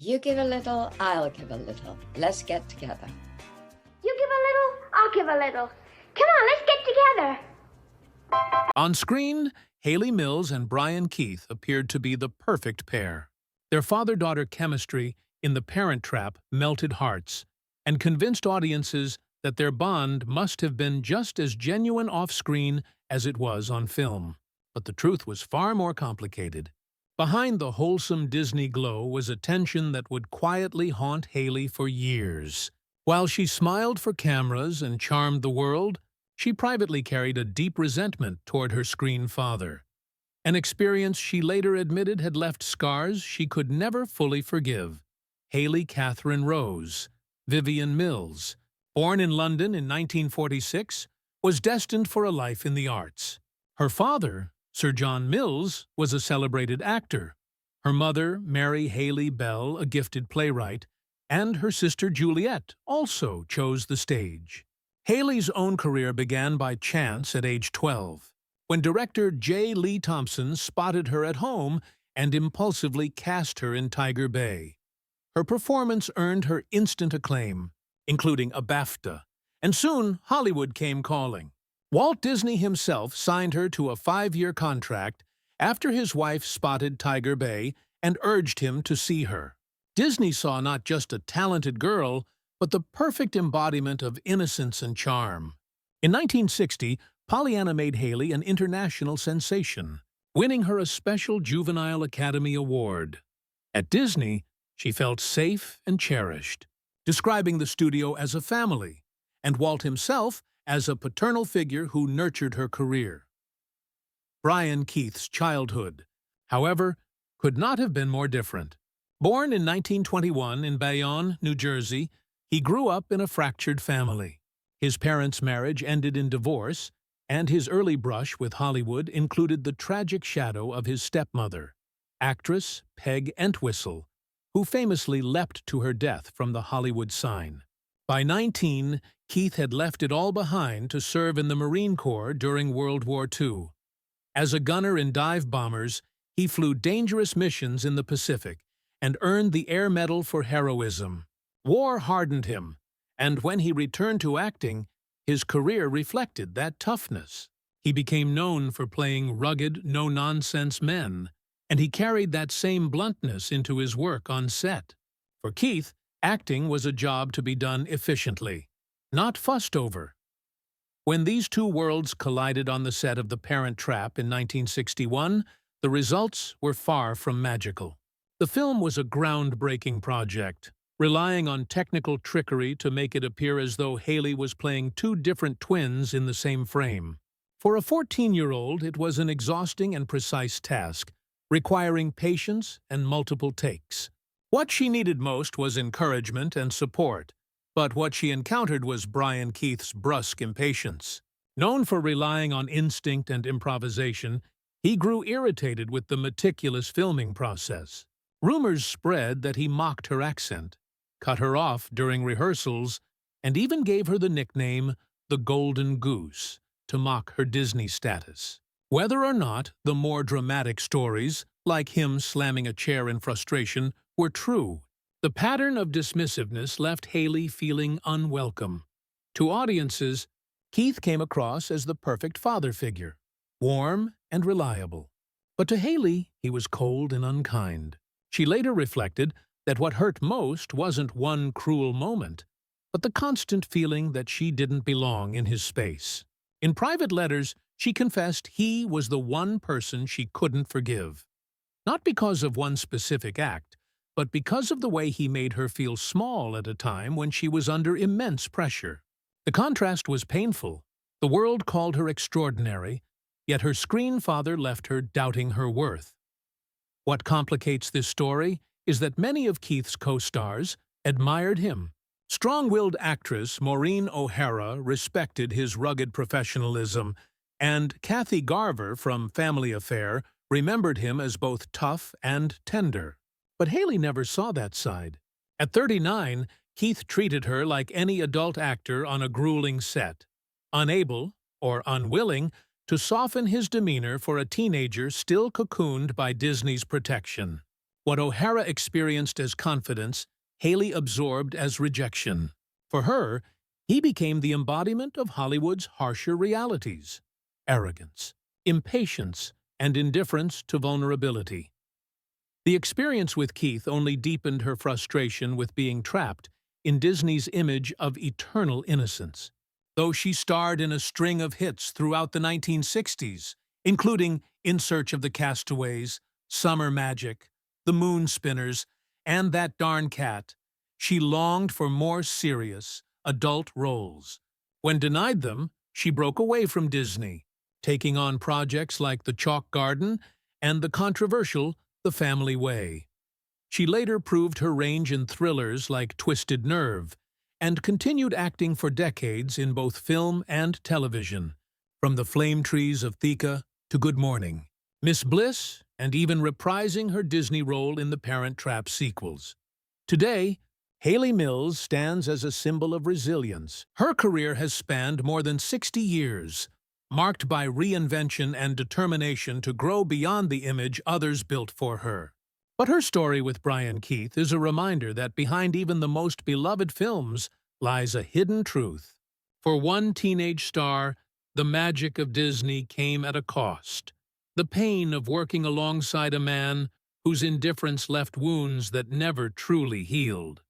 You give a little, I'll give a little. Let's get together. You give a little, I'll give a little. Come on, let's get together. On screen, Hayley Mills and Brian Keith appeared to be the perfect pair. Their father-daughter chemistry in The Parent Trap melted hearts and convinced audiences that their bond must have been just as genuine off-screen as it was on film. But the truth was far more complicated. Behind the wholesome Disney glow was a tension that would quietly haunt Hayley for years. While she smiled for cameras and charmed the world, she privately carried a deep resentment toward her screen father, an experience she later admitted had left scars she could never fully forgive. Hayley Catherine Rose, Vivian Mills, born in London in 1946, was destined for a life in the arts. Her father, Sir John Mills, was a celebrated actor. Her mother, Mary Hayley Bell, a gifted playwright, and her sister Juliet also chose the stage. Hayley's own career began by chance at age 12, when director J. Lee Thompson spotted her at home and impulsively cast her in Tiger Bay. Her performance earned her instant acclaim, including a BAFTA, and soon Hollywood came calling. Walt Disney himself signed her to a 5-year contract after his wife spotted Tiger Bay and urged him to see her. Disney saw not just a talented girl, but the perfect embodiment of innocence and charm. In 1960, Pollyanna made Hayley an international sensation, winning her a special Juvenile Academy Award. At Disney, she felt safe and cherished, describing the studio as a family, and Walt himself as a paternal figure who nurtured her career. Brian Keith's childhood, however, could not have been more different. Born in 1921 in Bayonne, New Jersey, he grew up in a fractured family. His parents' marriage ended in divorce, and his early brush with Hollywood included the tragic shadow of his stepmother, actress Peg Entwistle, who famously leapt to her death from the Hollywood sign. By 19, Keith had left it all behind to serve in the Marine Corps during World War II. As a gunner in dive bombers, he flew dangerous missions in the Pacific and earned the Air Medal for heroism. War hardened him, and when he returned to acting, his career reflected that toughness. He became known for playing rugged, no-nonsense men, and he carried that same bluntness into his work on set. For Keith, acting was a job to be done efficiently, not fussed over. When these two worlds collided on the set of The Parent Trap in 1961, the results were far from magical. The film was a groundbreaking project, relying on technical trickery to make it appear as though Hayley was playing two different twins in the same frame. For a 14-year-old, it was an exhausting and precise task, requiring patience and multiple takes. What she needed most was encouragement and support, but what she encountered was Brian Keith's brusque impatience. Known for relying on instinct and improvisation, he grew irritated with the meticulous filming process. Rumors spread that he mocked her accent, cut her off during rehearsals, and even gave her the nickname the Golden Goose to mock her Disney status. Whether or not the more dramatic stories, like him slamming a chair in frustration, were true, the pattern of dismissiveness left Hayley feeling unwelcome. To audiences, Keith came across as the perfect father figure, warm and reliable. But to Hayley, he was cold and unkind. She later reflected that what hurt most wasn't one cruel moment, but the constant feeling that she didn't belong in his space. In private letters, she confessed he was the one person she couldn't forgive. Not because of one specific act, but because of the way he made her feel small at a time when she was under immense pressure. The contrast was painful. The world called her extraordinary, yet her screen father left her doubting her worth. What complicates this story is that many of Keith's co-stars admired him. Strong-willed actress Maureen O'Hara respected his rugged professionalism, and Kathy Garver from Family Affair remembered him as both tough and tender. But Hayley never saw that side. At 39, Keith treated her like any adult actor on a grueling set, unable, or unwilling, to soften his demeanor for a teenager still cocooned by Disney's protection. What O'Hara experienced as confidence, Hayley absorbed as rejection. For her, he became the embodiment of Hollywood's harsher realities: arrogance, impatience, and indifference to vulnerability. The experience with Keith only deepened her frustration with being trapped in Disney's image of eternal innocence. Though she starred in a string of hits throughout the 1960s, including In Search of the Castaways, Summer Magic, The Moon Spinners, and That Darn Cat, she longed for more serious, adult roles. When denied them, she broke away from Disney, taking on projects like The Chalk Garden and the controversial The Family Way. She later proved her range in thrillers like Twisted Nerve, and continued acting for decades in both film and television, from The Flame Trees of Thika to Good Morning, Miss Bliss, and even reprising her Disney role in the Parent Trap sequels. Today, Hayley Mills stands as a symbol of resilience. Her career has spanned more than 60 years, marked by reinvention and determination to grow beyond the image others built for her. But her story with Brian Keith is a reminder that behind even the most beloved films lies a hidden truth. For one teenage star, the magic of Disney came at a cost: the pain of working alongside a man whose indifference left wounds that never truly healed.